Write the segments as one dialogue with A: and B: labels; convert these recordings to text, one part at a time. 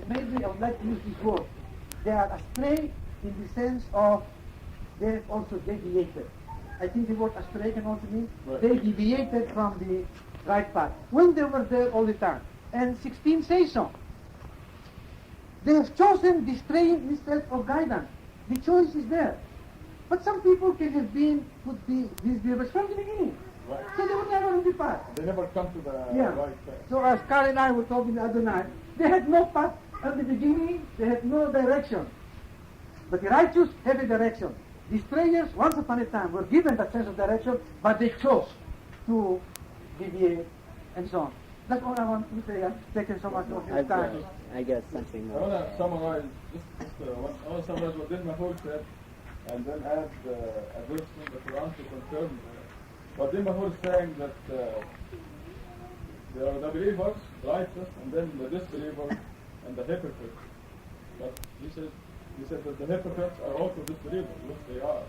A: maybe I would like to use this word. They are astray in the sense of they have also deviated. I think the word astray can also mean they deviated from the right path when they were there all the time. And 16 says so. They have chosen the straying instead of guidance. The choice is there. But some people could be disbelievers from the beginning.
B: Right.
A: So they were never on the path.
B: They never come to the right path.
A: So as Carl and I were talking the other night, they had no path at the beginning, they had no direction. But the righteous have a direction. The strayers, once upon a time, were given that sense of direction, but they chose to deviate and so on. That's all I want to say. I've taken so much of your time.
C: I guess something
B: I
C: more.
B: want to summarize, what Din Mahmoud said, and then add a verse from the Quran to confirm what Din Mahmoud is saying, that there are the believers, righteous, and then the disbelievers and the hypocrites. But he said that the hypocrites are also disbelievers, which they are.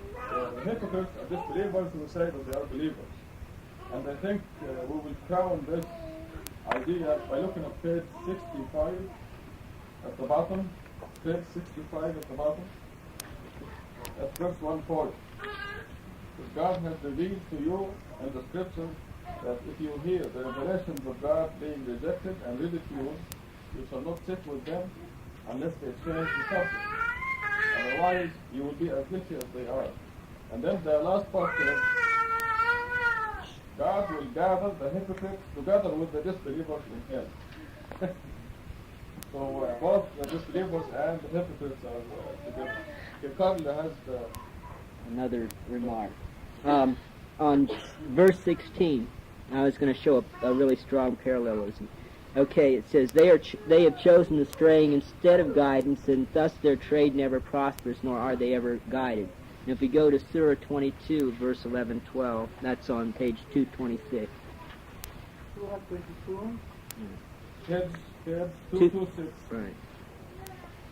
B: The hypocrites are disbelievers who say that they are believers. And I think we will crown this idea by looking at page 65 at the bottom. Page 65 at the bottom. At verse 140. God has revealed to you in the scripture that if you hear the revelations of God being rejected and ridiculed, you shall not sit with them unless they change the subject. Otherwise, you will be as guilty as they are. And then the last part is, God will gather the hypocrites together with the disbelievers in hell. So both the disbelievers and the hypocrites are together. Carl has
C: Another remark. On verse 16, I was going to show a really strong parallelism. Okay, it says, they have chosen the straying instead of guidance, and thus their trade never prospers, nor are they ever guided. And if we go to Surah 22, verse 11-12, that's on page 226.
A: Surah 22.
B: Page 226.
C: Right.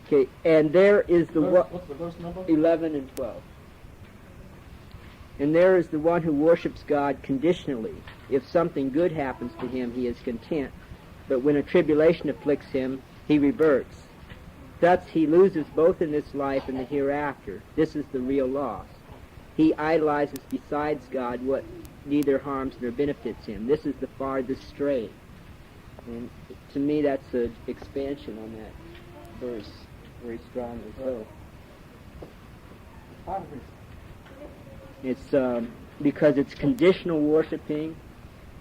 C: Okay, and there is the one...
B: What's the verse number?
C: 11 and 12. And there is the one who worships God conditionally. If something good happens to him, he is content. But when a tribulation afflicts him, he reverts. Thus he loses both in this life and the hereafter. This is the real loss. He idolizes besides God what neither harms nor benefits him. This is the farthest stray. And to me that's an expansion on that verse, very strong as well. It's because it's conditional worshiping.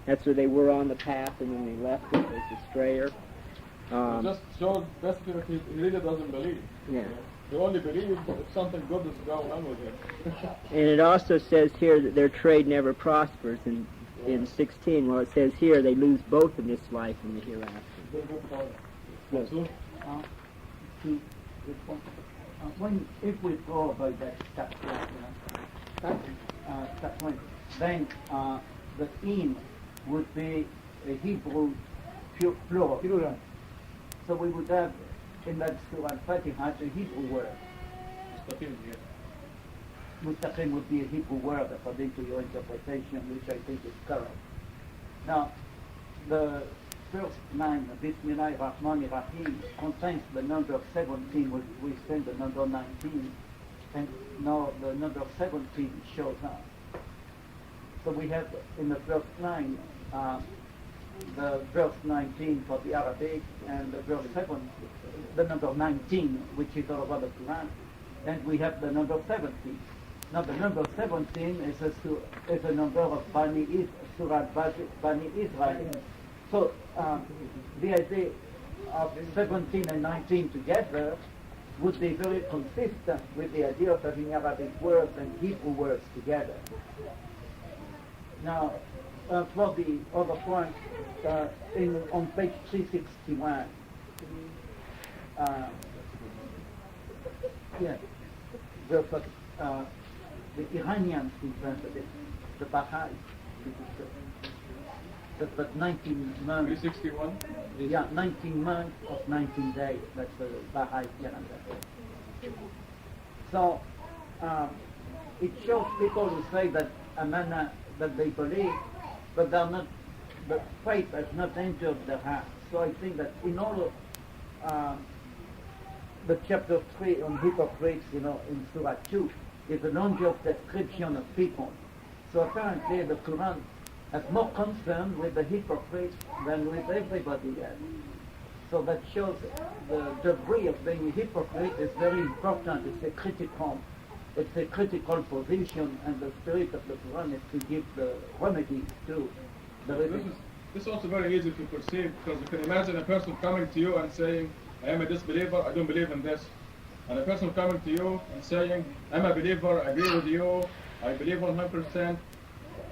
C: That's where they were on the path, and then they left it as a strayer.
B: It just shows basically that he really doesn't believe.
C: Yeah.
B: He only believes if something good is going on with him.
C: And it also says here that their trade never prospers in 16. Well, it says here they lose both in this life and the hereafter.
B: Yes.
D: If we go by that that point, then the in would be a Hebrew plural. So we would have in that Surah Al-Fatiha a Hebrew word. Mustaqim would be a Hebrew word according to your interpretation, which I think is correct. Now, the first line, Bismillah Rahman Rahim, contains the number 17, we send the number 19, and now the number 17 shows up. So we have in the first line the verse 19 for the Arabic, and the verse 7, the number 19, which is all about the Quran, and we have the number 17. Now the number 17 is a number of Surah Bani Israel. So the idea of 17 and 19 together would be very consistent with the idea of having Arabic words and Hebrew words together. Now, for the other point, on page 361, the Iranians invented it, the Baha'is, but 19 months.
B: 361?
D: Yeah, 19 months of 19 days. That's the Baha'i calendar. So it shows people who say that amana, that they believe, but they're not. But faith has not entered their heart. So I think that in order the chapter 3 on hypocrites, in Surah 2, is a longer description of people. So apparently the Quran has more concern with the hypocrites than with everybody else. So that shows the degree of being a hypocrite is very important. It's a critical position, and the spirit of the Quran is to give the remedies to the religion.
B: This is also very easy to perceive, because you can imagine a person coming to you and saying, I am a disbeliever, I don't believe in this. And a person coming to you and saying, I'm a believer, I agree with you, I believe 100%,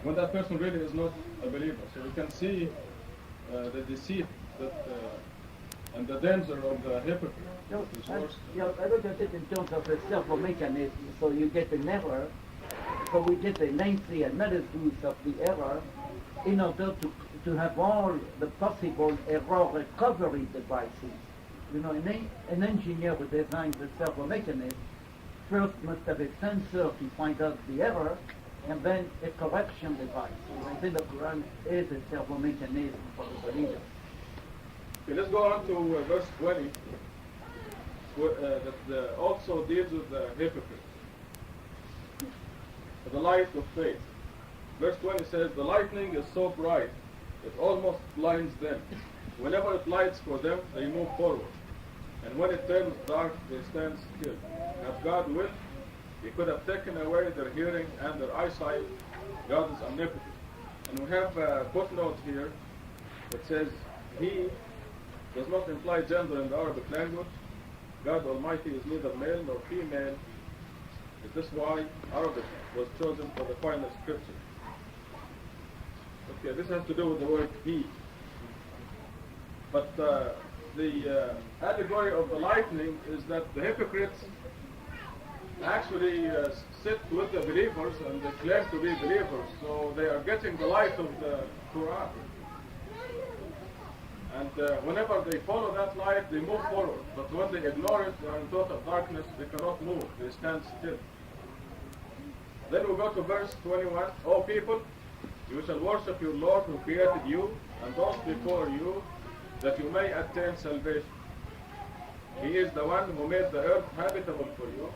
B: when that person really is not a believer. So you can see the deceit and the danger of the hypocrite.
D: I look at it in terms of a circle mechanism, so you get an error, so we get a lengthy analysis of the error in order to have all the possible error recovery devices. An engineer who designs a servo mechanism first must have a sensor to find out the error, and then a correction device. So I think the Quran is a servo mechanism for the believer.
B: Okay, let's go on to verse 20, that also deals with the hypocrite. The light of faith. Verse 20 says, the lightning is so bright, it almost blinds them. Whenever it lights for them, they move forward. And when it turns dark, they stand still. If God willed, He could have taken away their hearing and their eyesight. God is omnipotent. And we have a footnote here that says, He does not imply gender in the Arabic language. God Almighty is neither male nor female. Is this why Arabic was chosen for the final scripture? Okay, this has to do with the word He. But the allegory of the lightning is that the hypocrites actually sit with the believers and they claim to be believers, so they are getting the light of the Quran. And whenever they follow that light, they move forward. But when they ignore it, they are in total darkness, they cannot move, they stand still. Then we go to verse 21. O people, you shall worship your Lord who created you and those before you, that you may attain salvation. He is the one who made the earth habitable for you.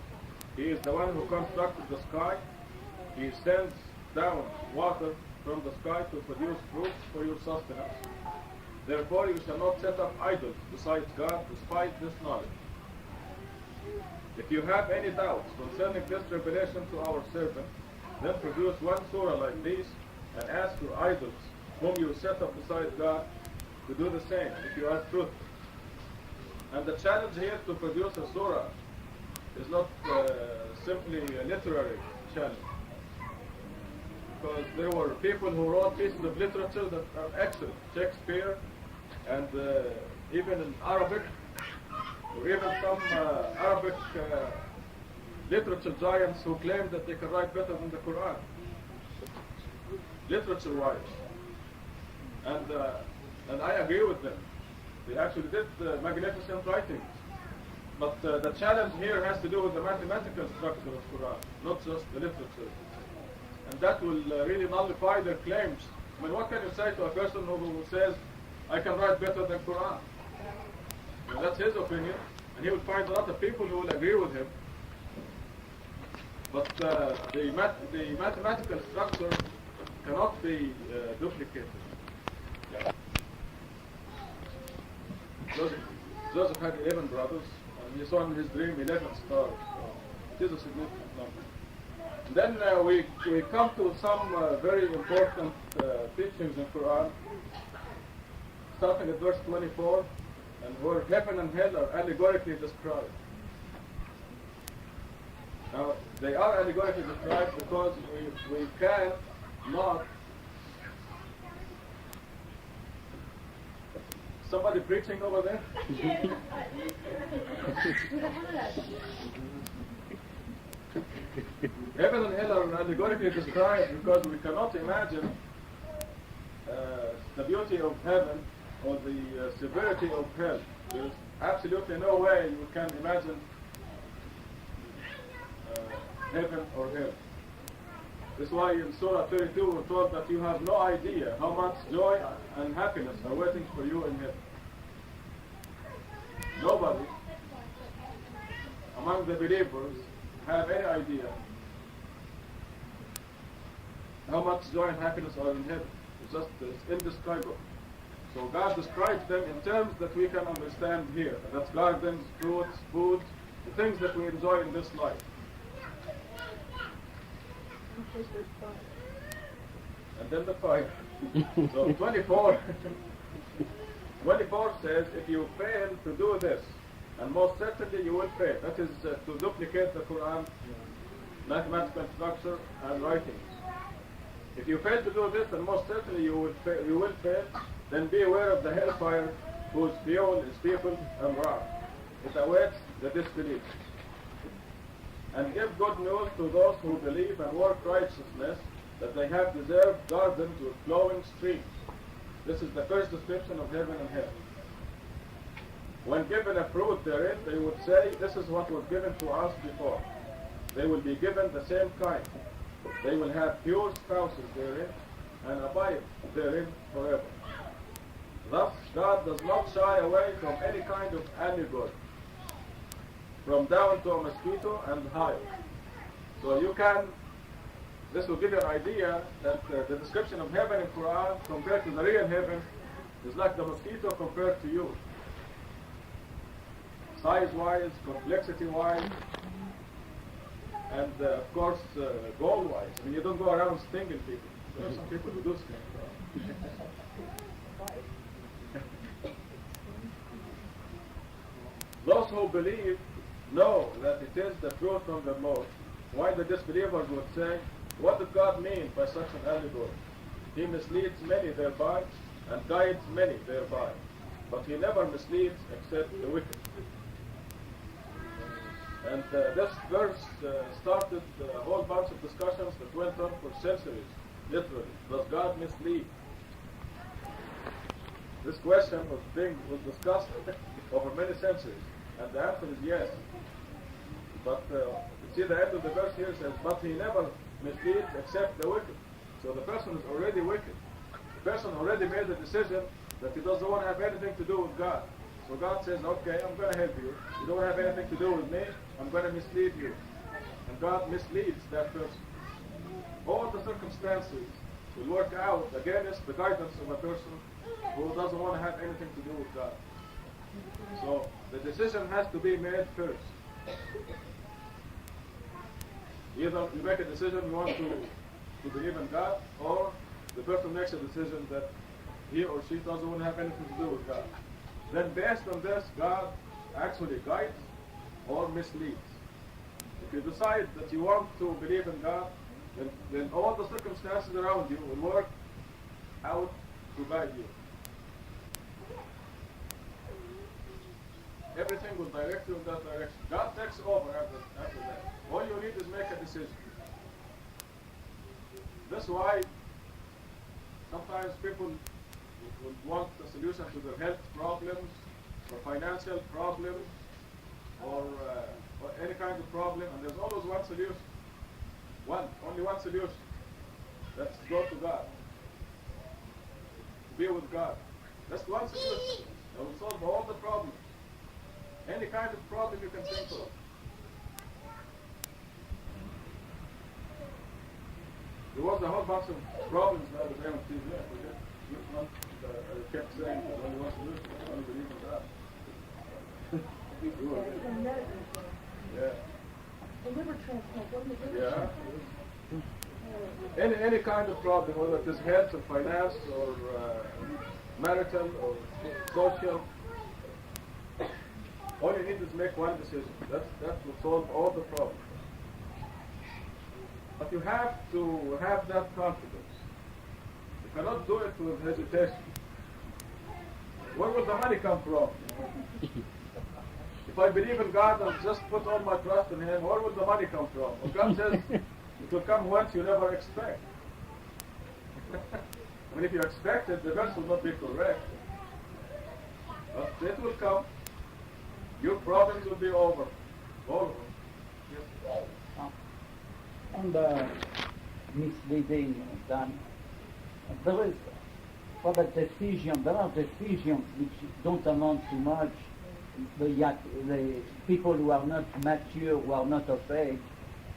B: He is the one who constructed the sky. He sends down water from the sky to produce fruit for your sustenance. Therefore you shall not set up idols besides God, despite this knowledge. If you have any doubts concerning this revelation to our servant, then produce one surah like this and ask your idols, whom you set up beside God, to do the same if you are truthful. And the challenge here to produce a surah is not simply a literary challenge. Because there were people who wrote pieces of literature that are excellent. Shakespeare, and even in Arabic, or even some Arabic literature giants who claim that they can write better than the Quran. Literature-wise. And I agree with them. They actually did magnificent writings. But the challenge here has to do with the mathematical structure of Quran, not just the literature. And that will really nullify their claims. I mean, what can you say to a person who says, I can write better than Quran? Well, that's his opinion, and he will find a lot of people who will agree with him. But the mathematical structure cannot be duplicated. Yeah. Joseph had 11 brothers, and he saw in his dream 11 stars. So it is a significant number. And then we come to some very important teachings in Quran, starting at verse 24, and where heaven and hell are allegorically described. Now, they are allegorically described because we can not. Somebody preaching over there? Heaven and hell are allegorically described because we cannot imagine the beauty of heaven or the severity of hell. There is absolutely no way you can imagine heaven or hell. That's why in Surah 32 we're told that you have no idea how much joy and happiness are waiting for you in heaven. Nobody of the believers have any idea how much joy and happiness are in heaven. It's indescribable. So God describes them in terms that we can understand here. And that's gardens, fruits, food, the things that we enjoy in this life. And then the fire. So 24 says, if you fail to do this, and most certainly you will fail. That is to duplicate the Quran, mathematical structure, and writings. If you fail to do this, then most certainly you will fail. Then be aware of the hellfire, whose fuel is people and wrath. It awaits the disbelievers. And give good news to those who believe and work righteousness, that they have deserved gardens with flowing streams. This is the first description of heaven and hell. When given a fruit therein, they would say, this is what was given to us before. They will be given the same kind. They will have pure spouses therein, and abide therein forever. Thus, God does not shy away from any kind of allegory, from down to a mosquito and higher. So you can, this will give you an idea that the description of heaven in Quran compared to the real heaven is like the mosquito compared to you. Size-wise, complexity-wise, and of course goal-wise. I mean, you don't go around stinging people. There are some people who do sting. Those who believe know that it is the truth from the Lord. Why the disbelievers would say, what did God mean by such an allegory? He misleads many thereby, and guides many thereby. But he never misleads except the wicked. And this verse started a whole bunch of discussions that went on for centuries, literally. Does God mislead? This question was discussed over many centuries, and the answer is yes. But you see the end of the verse here says, but he never misleads except the wicked. So the person is already wicked. The person already made the decision that he doesn't want to have anything to do with God. So God says, okay, I'm going to help you. You don't have anything to do with me. I'm going to mislead you. And God misleads that person. All the circumstances will work out against the guidance of a person who doesn't want to have anything to do with God. So the decision has to be made first. Either you make a decision you want to believe in God, or the person makes a decision that he or she doesn't want to have anything to do with God. Then based on this, God actually guides or misleads. If you decide that you want to believe in God, then all the circumstances around you will work out to guide you. Everything will direct you in that direction. God takes over after that. All you need is make a decision. That's why sometimes people would want a solution to their health problems, or financial problems, or any kind of problem, and there's always one solution. Only one solution. That's go to God. Be with God. That's one solution. That will solve all the problems. Any kind of problem you can think of. There was a whole bunch of problems the other day on TV. I kept saying that only one solution. I only believe in that. Yeah.
E: The liver transplant, wasn't it liver transplant?
B: Any kind of problem, whether it is health or finance or marital or social, all you need is make one decision. That will solve all the problems. But you have to have that confidence. You cannot do it with hesitation. Where will the money come from? If I believe in God and just put all my trust in Him, where will the money come from? Well, God says it will come once you never expect. I mean, if you expect it, the verse will not be correct. But it will come. Your problems will be over. All of them. Yes.
D: On the misleading, Dan, there are decisions which don't amount to much, the people who are not mature, who are not of age,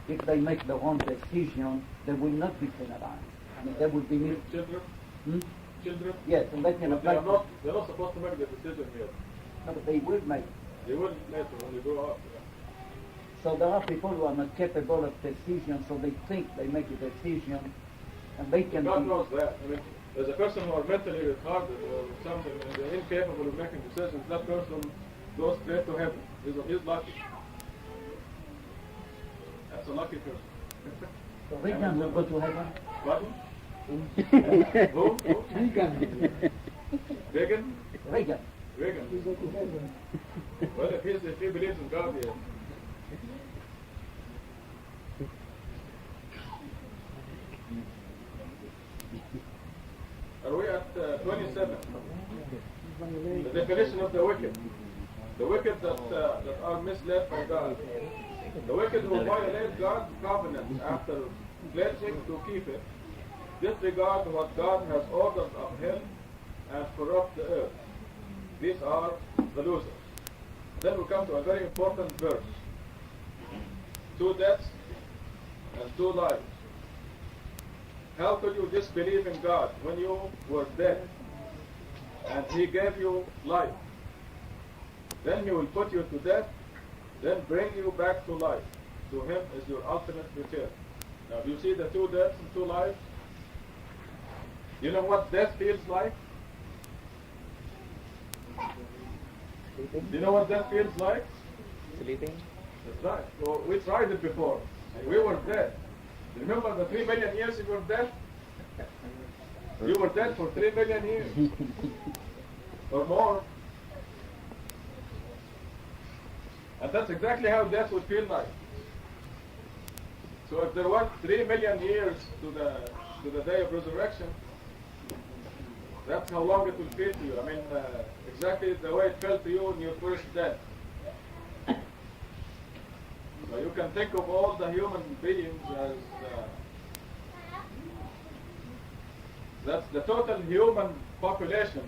D: if they make the wrong decision, they will not be penalized. I mean, they will be
B: Children? Children?
D: Yes, and they can
B: But
D: apply.
B: they're not supposed to make the decision here.
D: No, but they will make.
B: They will later when they grow up.
D: So there are people who are not capable of decision, so they think they make a decision, and they can
B: God
D: be.
B: knows that. I mean, there's a person who are mentally retarded or something, and they're incapable of making decisions. That person goes straight to heaven. He's lucky. That's a lucky person.
D: So Reagan will go to heaven.
B: Pardon? Who? Reagan?
D: Reagan.
B: Reagan. Well, if he believes in God, yes. Are we at 27? The definition of the wicked. The wicked that are misled by God. The wicked who violate God's covenant after pledging to keep it, disregard what God has ordered of him, and corrupt the earth. These are the losers. Then we come to a very important verse. 2 deaths and 2 lives. How could you disbelieve in God when you were dead and He gave you life? Then He will put you to death, then bring you back to life. To Him is your ultimate return. Now, do you see the 2 deaths and 2 lives? You know what death feels like? Do you know what death feels like?
C: Sleeping?
B: That's right. Well, we tried it before, and we were dead. Remember the 3 million years you were dead? You were dead for 3 million years. Or more. And that's exactly how death would feel like. So if there were 3 million years to the day of resurrection, that's how long it will feel to you. I mean, exactly the way it felt to you when you first dead. So you can think of all the human beings as that's the total human population,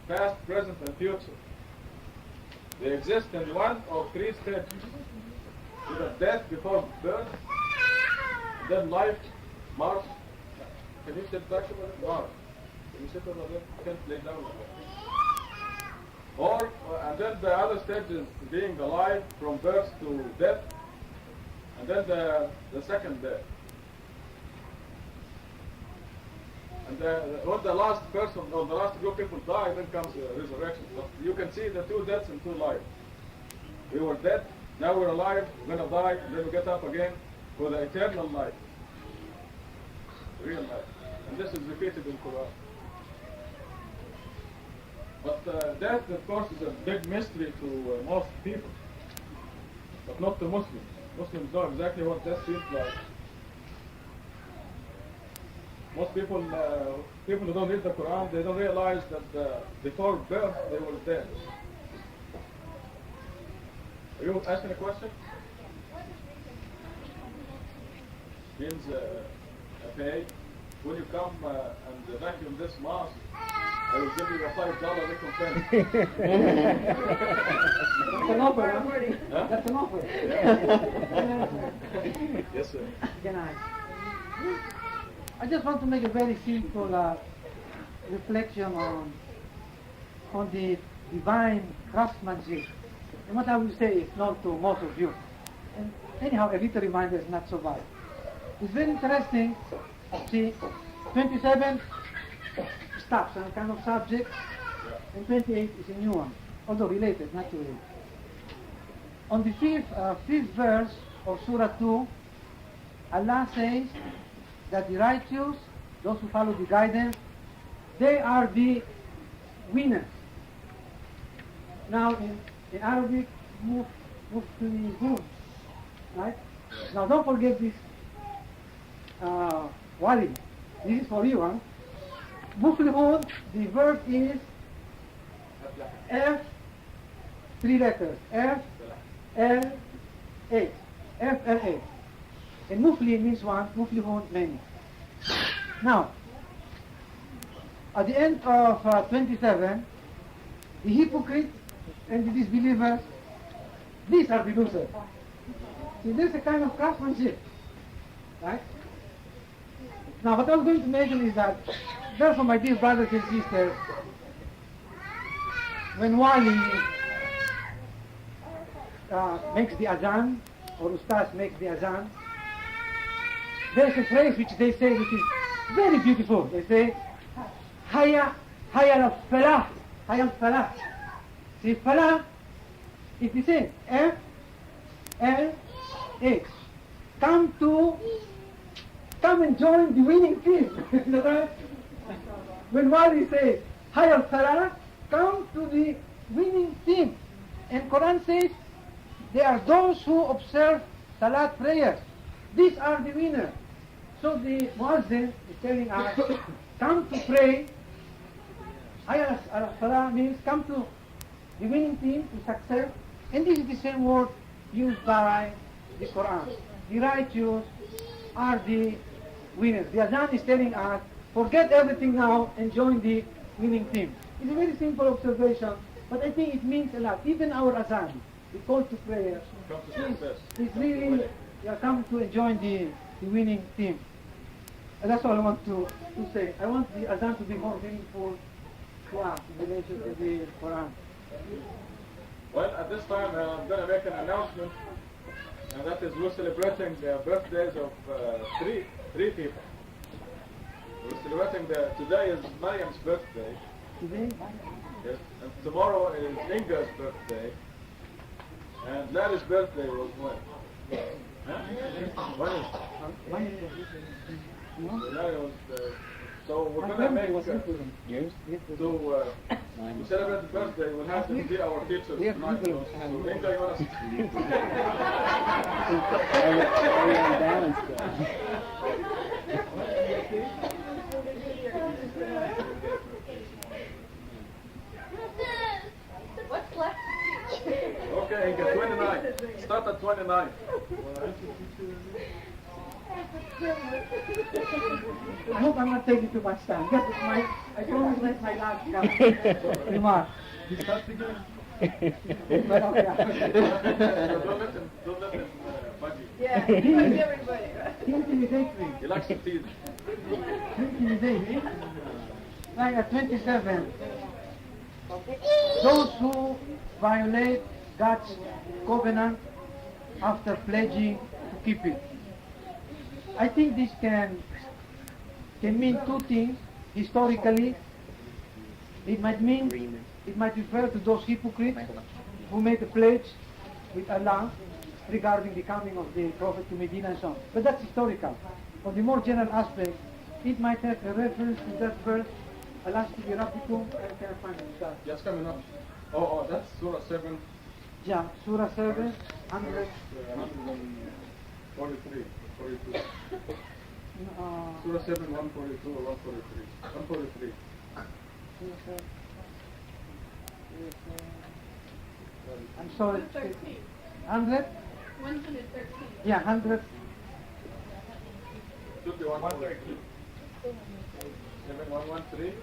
B: past, present, and future. They exist in one of 3 stages. You have death before birth, then life, Mars. Can you sit back over there? Mars. Can you sit over there? You can't lay down over there. Or, and then the other stage is being alive from birth to death, and then the second death. And when the last person or the last group of people die, then comes resurrection. But you can see the 2 deaths and 2 lives. We were dead, now we're alive, we're going to die, and then we get up again for the eternal life. Real life. And this is repeated in Quran. But death, of course, is a big mystery to most people, but not to Muslims. Muslims know exactly what death feels like. Most people, people who don't read the Quran, they don't realize that before birth they were dead. Are you asking a question? Means, okay, will you come and vacuum this mosque? I will give you a $5 recompense.
A: That's an offer, huh?
B: Huh?
A: That's an offer.
B: Yes, sir.
A: Can I just want to make a very simple reflection on the divine craftsmanship. And what I will say is known to most of you. And anyhow, a little reminder is not so bad. It's very interesting. See, 27 stops on a kind of subject, and 28 is a new one, although related, not related. On the fifth verse of Surah 2, Allah says that the righteous, those who follow the guidance, they are the winners. Now in Arabic, muflihun, right? Now don't forget this wali. This is for you, huh? Muflihun, the verb is F, 3 letters, F, L, A. F, L, A. And mufli means one, muflihun many. Now, at the end of 27, the hypocrites and the disbelievers These are the losers. See, there's a kind of craftsmanship, right? Now, what I was going to mention is that, therefore, my dear brothers and sisters, when Wali makes the azan, or Ustaz makes the azan, there's a phrase which they say which is very beautiful. They say, Hayya al-falah, Hayya al-falah. See, falah, if you say F-L-A, come and join the winning team. When Wali says, Hayya al-falah, come to the winning team. And Quran says, they are those who observe salat prayers. These are the winners. So the Muazzin is telling us, come to pray. Hayya al-falah means come to the winning team, to success. And this is the same word used by the Quran. The righteous are the winners. The Azan is telling us, forget everything now and join the winning team. It's a very simple observation, but I think it means a lot. Even our Azan, the call to prayer, is really come to join the winning team. And that's all I want to say. I want the Azan to be more meaningful to us in relation to the Quran.
B: Well, at this time I'm going to make an announcement, and that is we're celebrating the birthdays of three people. We're celebrating today is Mariam's birthday.
A: Today?
B: Yes, and tomorrow is Inga's birthday, and Larry's birthday was when? Huh? When is Larry was, so we're going to make to celebrate the birthday. We'll have to be our teachers tonight. So Inga, you want
E: What's left?
B: Okay, Inga, 29. Start at 29.
A: I hope I'm not taking too much time. Yes, I promise that's my last remark.
B: Start beginning.
A: Yeah.
B: Don't let him bug you.
E: Yeah, like everybody.
A: He intimidates me.
B: He likes to tease.
A: He intimidates me. Like at 27, those who violate God's covenant after pledging to keep it. I think this can mean two things. Historically, it might refer to those hypocrites who made a pledge with Allah regarding the coming of the Prophet to Medina and so on. But that's historical. For the more general aspect, it might have a reference to that verse, Alastu Rabbikum, I can't find it.
B: Just coming up. Oh, that's Surah 7.
A: Yeah, Surah 7, 100.
B: 143. 42. Surah 7, 142 or 143. 143.
A: I'm sorry.
E: 113.
A: 100?
E: 113.
A: Yeah, 100.
B: Should be 142. 7, 113.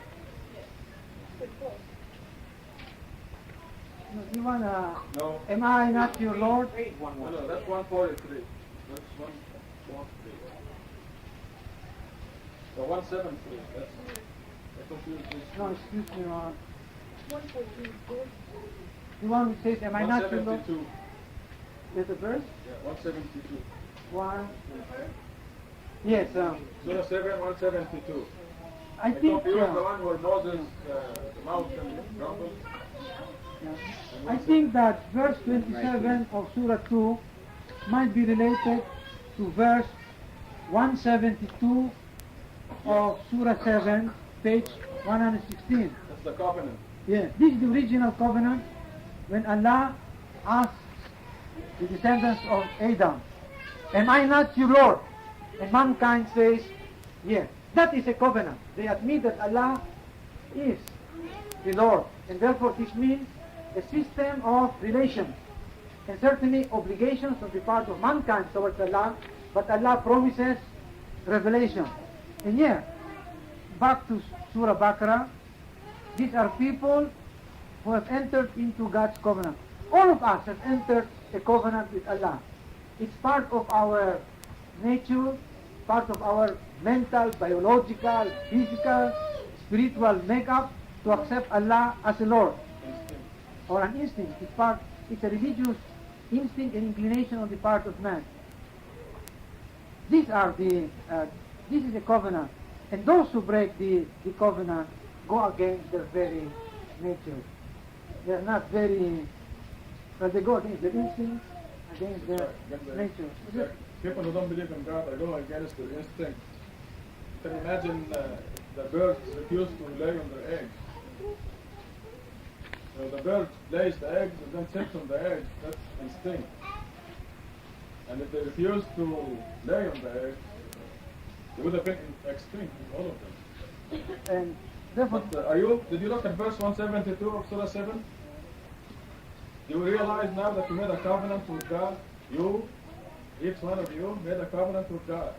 A: No, you wanna?
B: No.
A: Am I not your Lord?
B: No, that's 143. That's 143. So 173. That's confused.
A: No, excuse me.
E: 114.
A: The one who says, am I not your Lord?
B: 172.
A: There's a verse?
B: Yeah, 172.
A: One. Yes.
B: Surah 7, 172.
A: I think.
B: Confused the one where Moses, the mountain crumbled.
A: I think that verse 27 of Surah 2 might be related to verse 172 of Surah 7, page 116.
B: That's the covenant.
A: Yeah, this is the original covenant when Allah asks the descendants of Adam, am I not your Lord? And mankind says, yes. That is a covenant. They admit that Allah is the Lord. And therefore this means a system of relations. And certainly obligations on the part of mankind towards Allah, but Allah promises revelation. And yeah, back to Surah Baqarah, these are people who have entered into God's covenant. All of us have entered a covenant with Allah. It's part of our nature, part of our mental, biological, physical, spiritual makeup to accept Allah as a Lord, or an instinct. It's a religious instinct and inclination on the part of man. This is a covenant, and those who break the covenant go against their very nature. They are not very, but they go against their instincts, against their nature.
B: People who don't believe in God are going against their instinct. You can imagine the birds refuse to lay on their eggs. So the bird lays the eggs and then sits on the eggs. That's instinct. And if they refuse to lay on the eggs, they would have been extinct, all of them.
A: And therefore,
B: But, did you look at verse 172 of Surah 7? Do you realize now that you made a covenant with God? Each one of you made a covenant with God,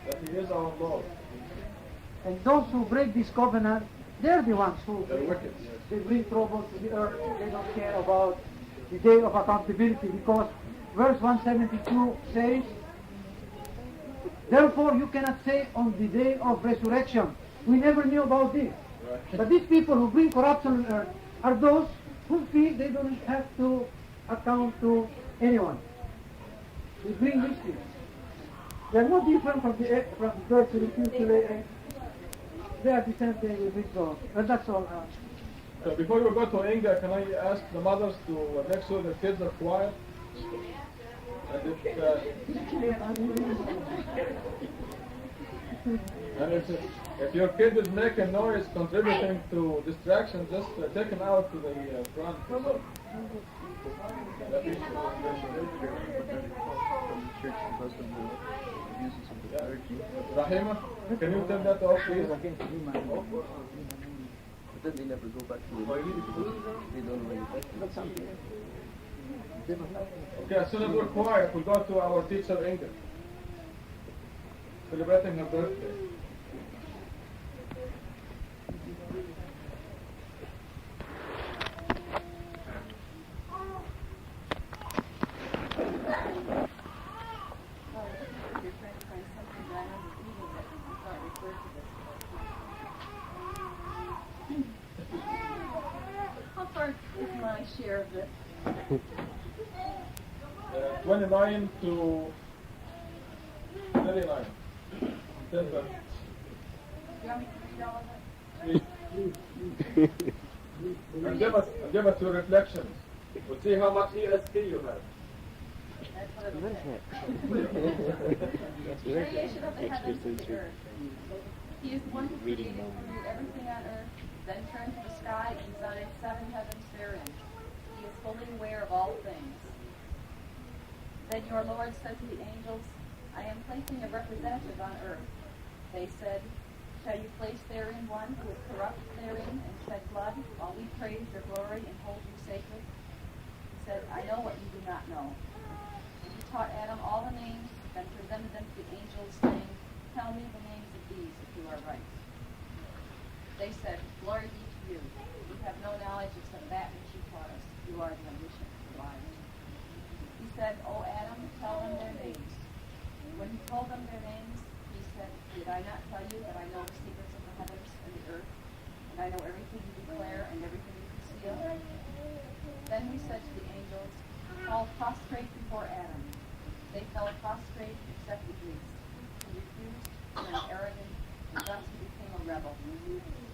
B: that He is our Lord.
A: and those who break this covenant, they're the ones who
B: They're wicked, yes.
A: they bring trouble to the earth. They don't care about the day of accountability, because verse 172 says, therefore you cannot say on the day of resurrection, we never knew about this.
B: Right.
A: But these people who bring corruption on earth are those who feel they don't have to account to anyone. They bring these things. They are no different from the birds who refuse to lay eggs. They are the same thing with this law. But that's all.
B: So before you go to Inga, can I ask the mothers to make sure the kids are quiet? And if your kid is making noise, contributing to distraction, just take him out to the front. Rahima, can you tell that off, please?
F: But then they never go back to the they don't know any better.
B: Okay, as soon as we're quiet, we'll go to our teacher Inga, celebrating her birthday.
E: How far is my share of this?
B: 29 to 39. Tell them.
E: You want me to read all of it?
B: And give us your reflections. We'll see how much ESP you have.
E: That's what it says. Creation of the heavens and the earth. He is the one who created from you everything on earth, then turned to the sky and designed 7 heavens therein. He is fully aware of all things. Then your Lord said to the angels, I am placing a representative on earth. They said, shall you place therein one who is corrupt therein and shed blood, while we praise your glory and hold you sacred? He said, I know what you do not know. And he taught Adam all the names, then presented them to the angels, saying, tell me the names of these, if you are right. They said, glory be to you. We have no knowledge except that which you taught us. You are the omniscient wise. He said, O Adam, tell them their names. When he told them their names, he said, did I not tell you that I know the secrets of the heavens and the earth, and I know everything you declare and everything you conceal? Then he said to the angels, fall prostrate before Adam. They fell prostrate except Iblis. He refused, turned arrogant, and thus he became a rebel.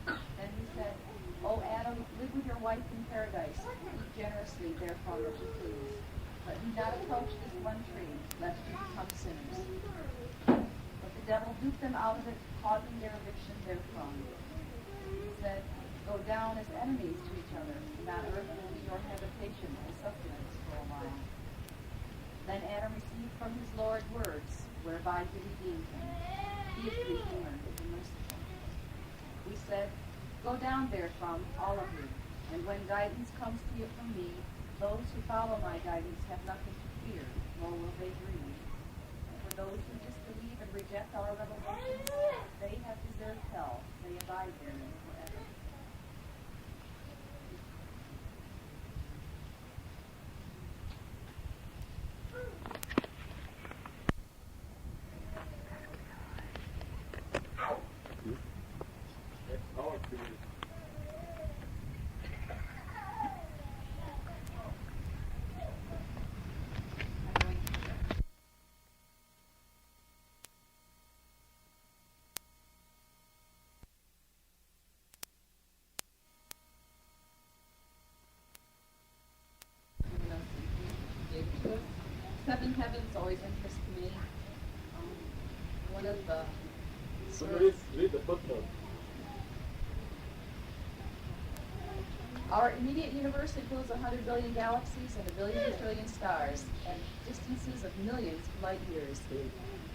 E: Then he said, O Adam, live with your wife in paradise. Eat generously therefrom as you please. But do not approach this one tree, lest you become sinners. But the devil duped them out of it, causing their eviction therefrom. He said, go down as enemies to each other, and on earth will be your habitation and sustenance for a while. Then Adam received from his Lord words, whereby he redeemed him. He is the Redeemer, the merciful. We said, go down therefrom, all of you, and when guidance comes to you from me, those who follow my guidance have nothing to fear, nor will they grieve. And for those who disbelieve and reject our revelations, they have deserved hell. They abide therein forever. Seven heavens always interest me. One of the
B: Read the footnote.
E: Our immediate universe includes 100 billion galaxies and a billion trillion stars at distances of millions of light years.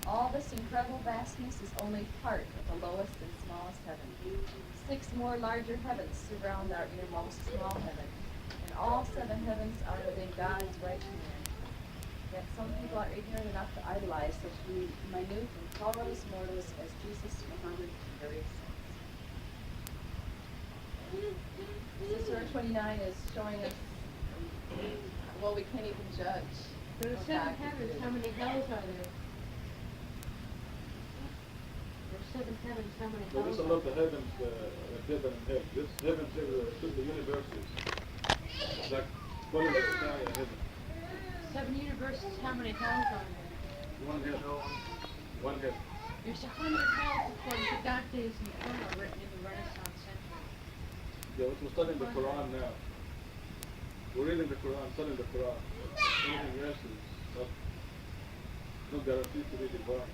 E: All this incredible vastness is only part of the lowest and smallest heaven. 6 more larger heavens surround our innermost small heaven, and all 7 heavens are within God's right hand. Yet some people are ignorant enough to idolize such minute and powerless mortals as Jesus, Muhammad, and various saints. Sister 29 is showing us, well, we can't even judge.
G: There are 7 heavens. How many hells are there? There's 7 heavens. How many
B: No,
G: hells
B: these are not the heavens, heaven and hell. This heaven is the universes. It's like calling the sky a heaven.
G: 7 universes. How many hells are there?
B: One head. One head.
G: There's 100 hells according to Dante's Inferno written in the Renaissance century.
B: Yeah, we're studying the Quran now. We're reading the Quran, studying the Quran. Anything else is not guaranteed to be divine.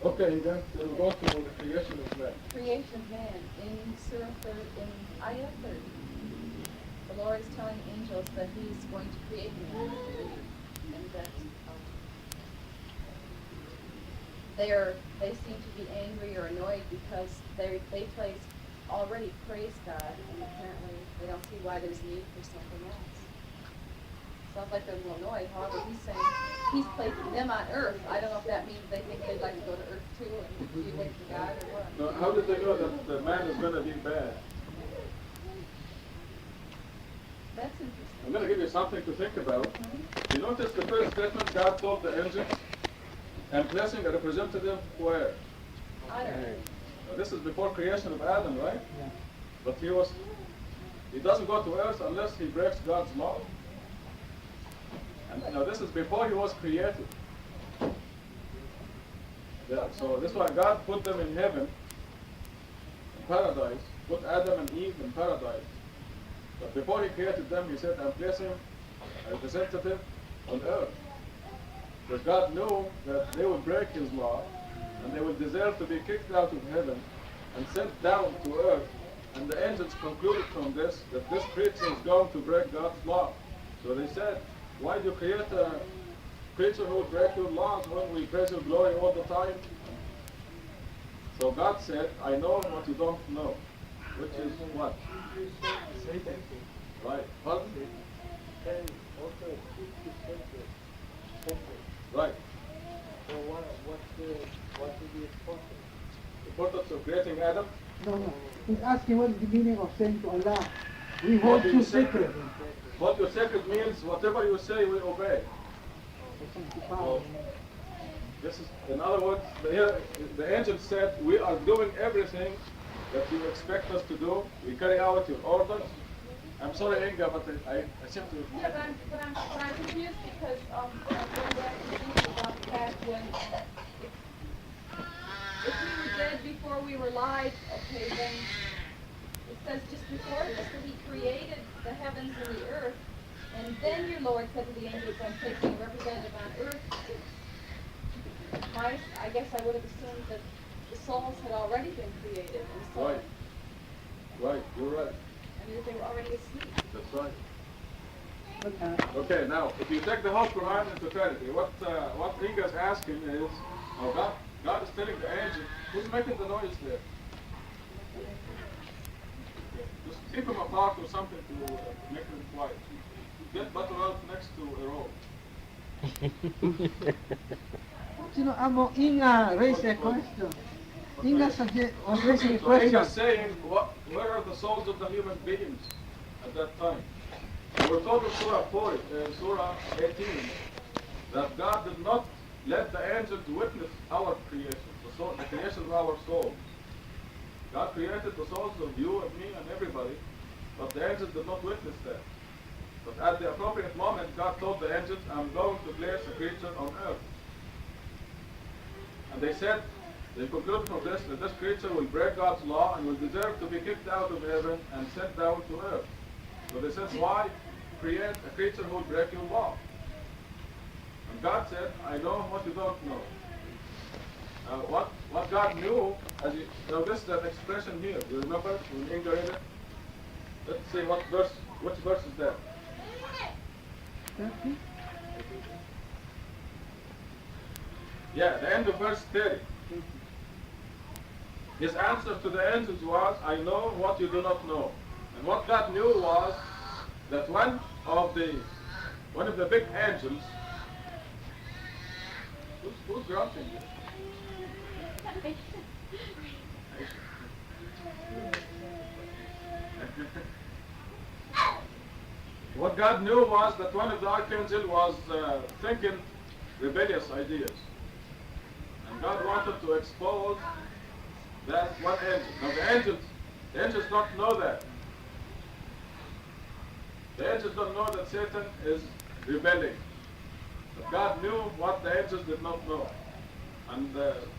B: Okay, then we'll go to the creation of man.
E: Creation of man in Surah 3, in Ayah 30. The Lord is telling angels that He's going to create man, and that they seem to be angry or annoyed because they already praised God, and apparently they don't see why there's need for something else. Sounds like they're a little annoyed. However, He's saying He's placing them on earth. I don't know if that means they think they'd like to go to earth too and be away from God or what.
B: Now, how did they know that the man is going to be bad?
E: That's interesting.
B: I'm going to give you something to think about. You notice the first statement God told the angels, and placing a representative where?
E: On earth.
B: Now, this is before creation of Adam, right?
A: Yeah.
B: But he doesn't go to earth unless he breaks God's law. And now this is before he was created. Yeah, so this is why God put them in heaven, in paradise, put Adam and Eve in paradise. But before he created them, he said, I'm placing a representative on earth. Because God knew that they would break his law, and they would deserve to be kicked out of heaven and sent down to earth. And the angels concluded from this that this creature is going to break God's law. So they said, why do you create a creature who will break your laws when we praise your glory all the time? So God said, I know what you don't know, which is what?
F: Satan.
B: Right. Pardon?
F: And also
B: Right.
F: so what is the importance?
B: The importance of creating Adam.
A: No. He's asking what is the meaning of saying to Allah, we hold you sacred.
B: What you sacred means whatever you say we obey. So, this is, in other words, the angel said, we are doing everything that you expect us to do. We carry out your orders. I'm sorry, Inga, but I seem to...
E: Yeah, but I'm confused because going back to Jesus about the fact when if we were dead before we were alive, okay, then it says just before this that He created the heavens and the earth, and then your Lord said to the angels, I'm placing a representative on earth. I guess I would have assumed that the souls had already been created, and so
B: Right. Right, you're right.
E: I mean, they were already asleep.
B: That's right.
A: But,
B: Okay, now, if you take the whole Quran in totality, what Inga is asking is, God is telling the angel, who's making the noise there? Just keep them apart or something to make them quiet. Get butter out next to a roll.
A: Inga raised a question. Inga was raising a
B: So
A: question.
B: Inga's saying, where are the souls of the human beings at that time? We're told in Surah 18, that God did not let the angels witness our creation, the creation of our soul. God created the souls of you and me and everybody, but the angels did not witness that. But at the appropriate moment, God told the angels, I'm going to place a creature on earth. And they said, they concluded from this that this creature will break God's law and will deserve to be kicked out of heaven and sent down to earth. So they said, why create a creature who will break your law. And God said, I know what you don't know. What God knew, this is an expression here. You remember? In English, let's see which verse is that?
A: 30?
B: Yeah, the end of verse 30. His answer to the angels was, I know what you do not know. And what God knew was that one of the big angels, who's grunting? What God knew was that one of the archangels was thinking rebellious ideas. And God wanted to expose that one angel. Now the angels don't know that. The angels don't know that Satan is rebelling. But God knew what the angels did not know. And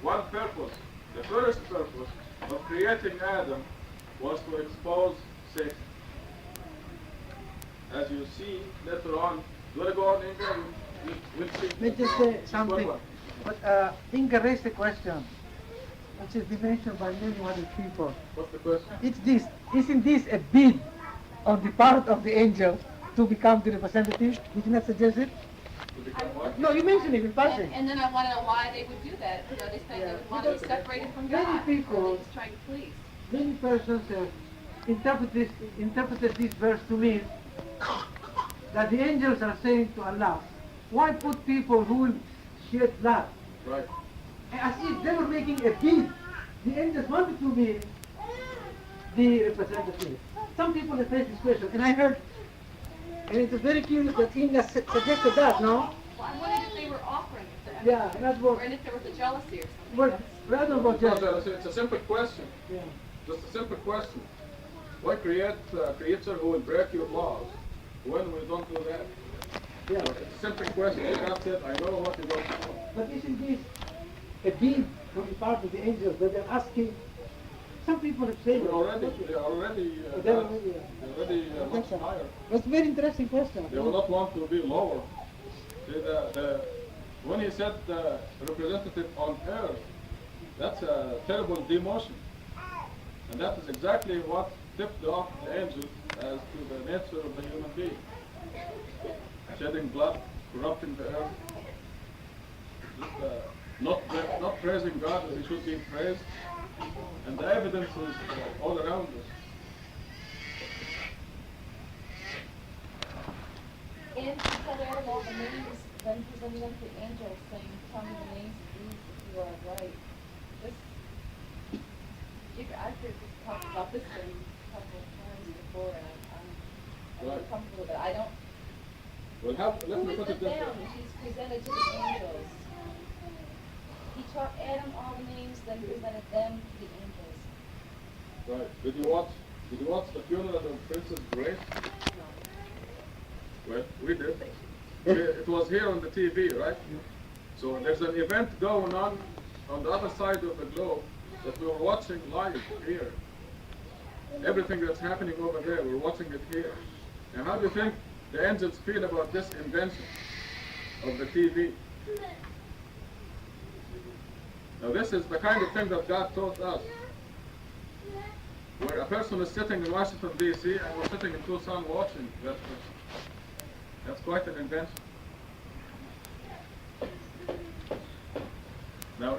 B: one purpose, the first purpose of creating Adam was to expose Satan. As you see later on, you want to go on, Inga? We'll see.
A: Let me just say something. But Inga raised a question, which has been mentioned by many other people.
B: What's the question?
A: It's this. Isn't this a bid on the part of the angel to become the representative? Did you not suggest it?
B: To become what?
A: No, you mentioned it in passing.
E: And then I want to know why they would do that. You know, they think they would want to be separated from God.
A: Many people-
E: He's trying to please.
A: Many persons have interpreted this verse to mean that the angels are saying to Allah, why put people who will shed blood?
B: Right.
A: As if they were making a bid. The angels wanted to be the representative. Some people have raised this question, and I heard, and it was very curious that Inga suggested that, no?
E: Well, I wondered if they were offering it.
A: Yeah, that's what.
E: Or and if there was a jealousy or something.
A: But rather about
B: No,
A: just.
B: it's a simple question.
A: Yeah.
B: Just a simple question. Why create a creature who will break your laws when we don't do that?
A: Yeah.
B: It's a simple question. God said, I know what you don't know.
A: But isn't this a bid on the part of the angels that they're asking? Some people have said
B: They're already much higher.
A: That's a very interesting question.
B: They will not want to be lower. See, when he said representative on earth, that's a terrible demotion. And that is exactly what tipped off the angels as to the nature of the human being. Shedding blood, corrupting the earth, just, not praising God as he should be praised. And the evidence is all around us.
H: And to tell Adam all the names, then presenting them to the angels, saying, tell me the names of these if you are right. I've heard this talk about this thing a couple of times before, and I'm
B: Right.
H: comfortable with it. I don't.
B: Well, let
H: Who
B: me
H: is
B: put
H: the
B: it this way.
H: them? She's presented to the angels. He taught Adam all the names, then presented them to the angels.
B: Right. Did you watch the funeral of Princess Grace? Well, we did. It was here on the TV, right? So there's an event going on the other side of the globe that we were watching live here. Everything that's happening over there, we're watching it here. And how do you think the angels feel about this invention of the TV? Now this is the kind of thing that God taught us. Where a person is sitting in Washington, D.C. and we're sitting in Tucson watching that. That's quite an invention. Now,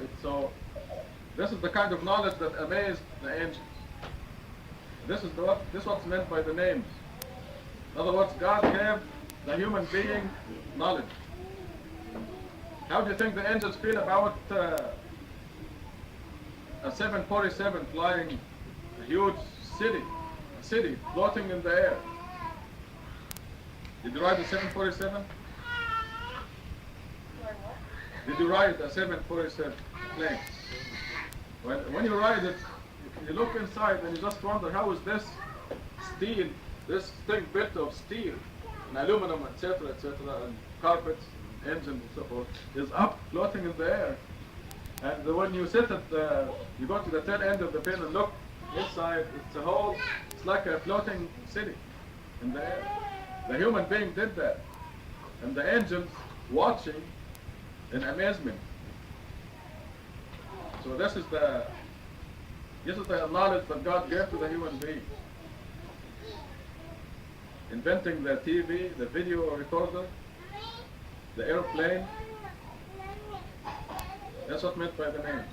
B: this is the kind of knowledge that amazed the angels. This is what's meant by the names. In other words, God gave the human being knowledge. How do you think the angels feel about a 747 flying a huge city floating in the air? Did you ride a 747? Did you ride a 747 plane? When you ride it, you look inside and you just wonder, how is this steel, this thing built of steel and aluminum, etc., and carpets, engine, and so forth, is up, floating in the air. And when you sit you go to the tail end of the plane and look, inside, it's like a floating city in the air. The human being did that. And the angels watching in amazement. So this is the knowledge that God gave to the human being. Inventing the TV, the video recorder, the airplane. That's what meant by the name.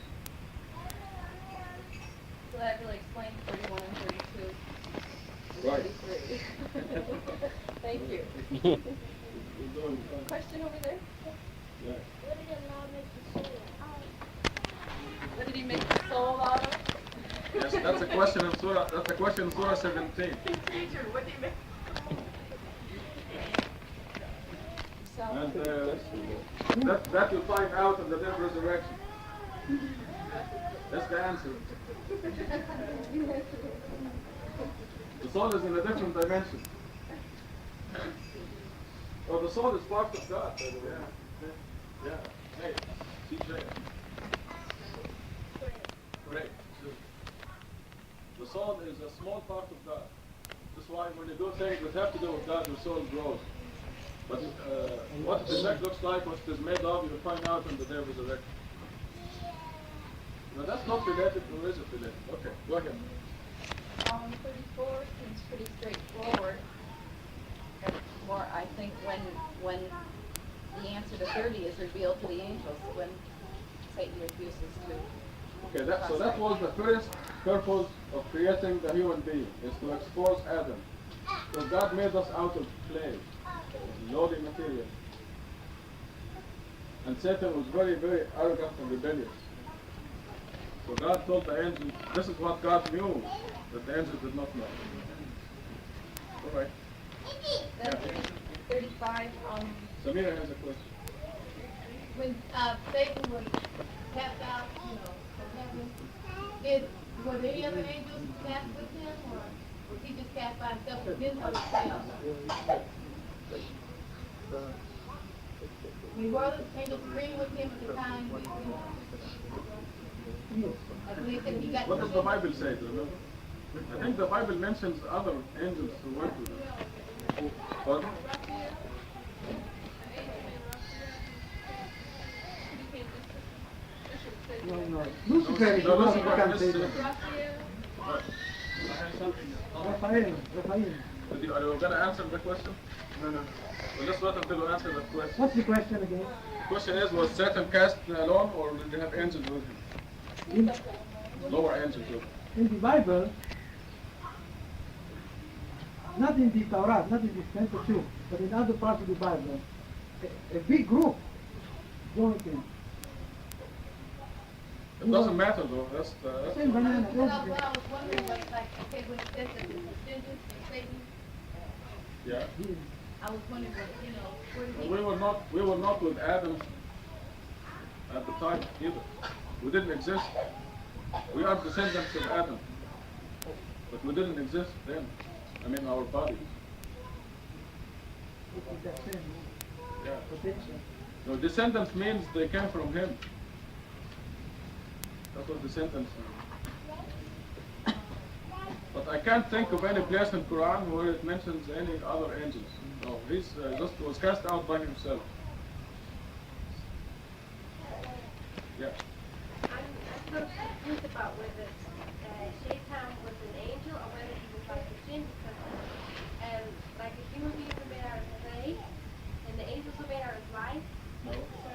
E: So that really explains 31 and 32.
B: Right.
E: 33. Thank you. Question over there?
B: Yeah.
E: What did he make the soul out of?
B: Yes, that's a question in Surah. That's a question in Surah 17.
E: Teacher, what did he make?
B: And that you'll find out in the day of resurrection. That's the answer. The soul is in a different dimension. Oh, the soul is part of God, by the way. Yeah. Hey, CJ. Great. The soul is a small part of God. That's why when you do things that have to do with God, your soul grows. But what the neck looks like, what it is made of, you'll find out on the day of resurrection. Now that's not related, or is it related? Okay, go ahead.
E: 34 seems pretty straightforward. It's more, I think, when the answer to 30 is revealed to the angels, when Satan refuses to.
B: Okay, so that was the first purpose of creating the human being, is to expose Adam. So God made us out of clay, lowly material. And Satan was very, very arrogant and rebellious. So God told the angels, this is what God knew, that the angels did not know. All right.
E: Then 35,
B: Samira has a question.
G: When Satan was cast out, from heaven, were there any other angels cast with him, or was he just cast by himself with his other self? Were other angels agreeing with him at the time? I believe that he got.
B: What does the Bible say? Do you know? I think the Bible mentions other angels who went to them. Pardon?
A: No. Lucifer is
B: No,
A: not
B: Lucifer
A: can
B: is,
A: say that. Raphael.
B: Are you going to answer the question?
A: No.
B: Well, let's wait until we answer that question.
A: What's the question again?
B: The question is, was Satan cast alone, or did he have angels with him? Lower angels with him.
A: In the Bible, not in the Torah, not in the Pentateuch, but in other parts of the Bible, a big group joined him.
B: It doesn't matter though. That's
A: Same banana.
G: What I was wondering was like, okay, when it says that the descendants of Satan,
B: yeah.
G: I was wondering, where did he?
B: We were not with Adam at the time either. We didn't exist. We are descendants of Adam, but we didn't exist then. I mean, our bodies. Yeah. No, descendants means they came from him. That's what descendants mean. But I can't think of any place in Quran where it mentions any other angels. No, he's just was cast out by himself. Yeah.
I: I'm so confused about whether Shaitan was an angel or whether he was like a jinn, because like if human beings were made out of clay and the angels were made out of light,
B: No.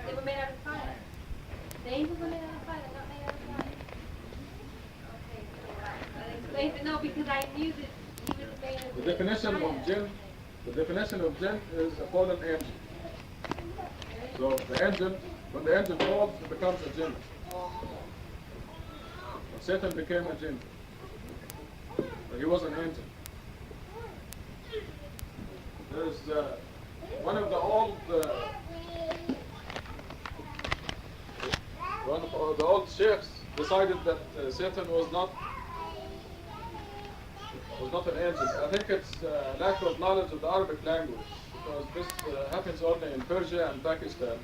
I: they were made out of fire. The angels were made out of fire, they're not made out of light. Okay, so that explains it. No, because I knew that he was made of
B: The definition of jinn is a fallen angel. So the angel, when the angel falls, it becomes a jinn. Satan became a jinn. But he was an angel. There's one of the old sheikhs decided that Satan was not an angel. I think it's lack of knowledge of the Arabic language, because this happens only in Persia and Pakistan,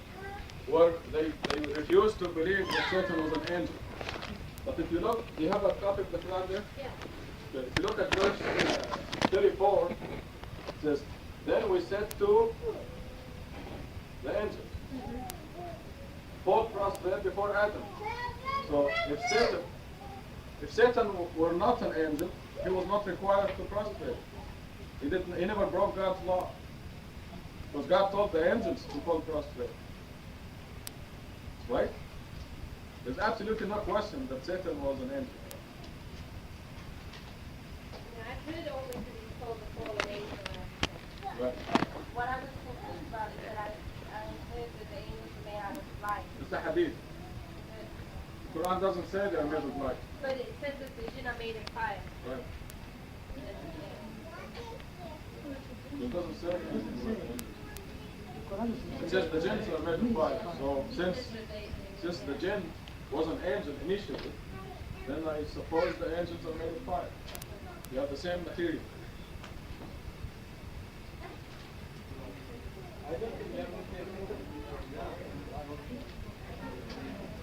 B: where they refuse to believe that Satan was an angel. But if you look, do you have a copy of the Quran there?
I: Yeah.
B: Okay, if you look at verse 34, it says, Then we said to the angels, fall prostrate before Adam. So if Satan were not an angel, he was not required to prostrate. He never broke God's law. Because God told the angels to fall prostrate. Right? There's absolutely no question that Satan was an angel.
I: Yeah, I've heard only that he's called the fallen angel and everything.
B: Right?
I: What I was confused about is that I heard that the angels were made out of light.
B: It's a hadith. Quran doesn't say they are made of light.
I: But it says that the jinn are made of fire.
B: Right? It doesn't say it says the jinns are made of fire. So since the jinn was an angel initially, then I suppose the angels are made of fire. They have the same material.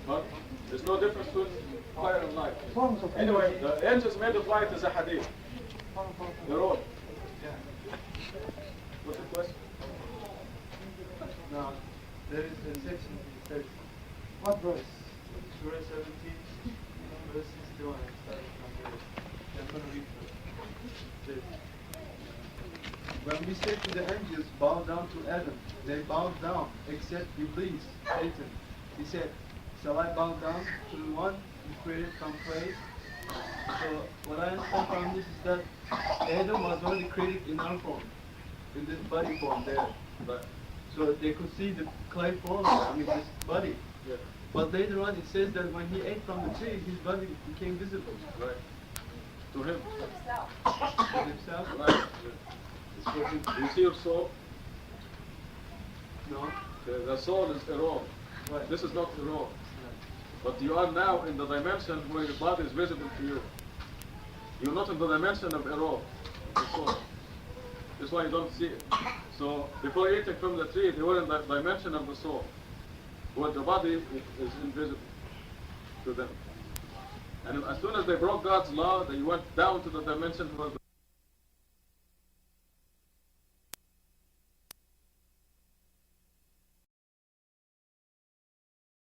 B: But there's no difference between fire and light. Anyway, the angels made of light is a hadith. They're all. What's the question?
F: Now, there is a section that says,
A: What verse?
F: Surah 17, verse 61, starting from there. I'm going to read it. It says, when we said to the angels, bow down to Adam, they bowed down, except Iblis, Satan. He said, shall I bow down to the one who created from clay? So, what I understand from this is that Adam was only created in our form, in this body form there.
B: Right.
F: So they could see the clay form, I mean this body.
B: Yeah.
F: But later on it says that when he ate from the tree, his body became visible.
B: Right. To him.
H: Himself.
F: To himself.
B: Right.
F: It's for him.
B: Do you see your soul?
F: No.
B: The soul is Erol.
F: Right.
B: This is not Erol. But you are now in the dimension where your body is visible to you. You're not in the dimension of Erol, the soul. That's why you don't see it. So before eating from the tree, they were in the dimension of the soul, where the body is invisible to them. And as soon as they broke God's law, they went down to the dimension where the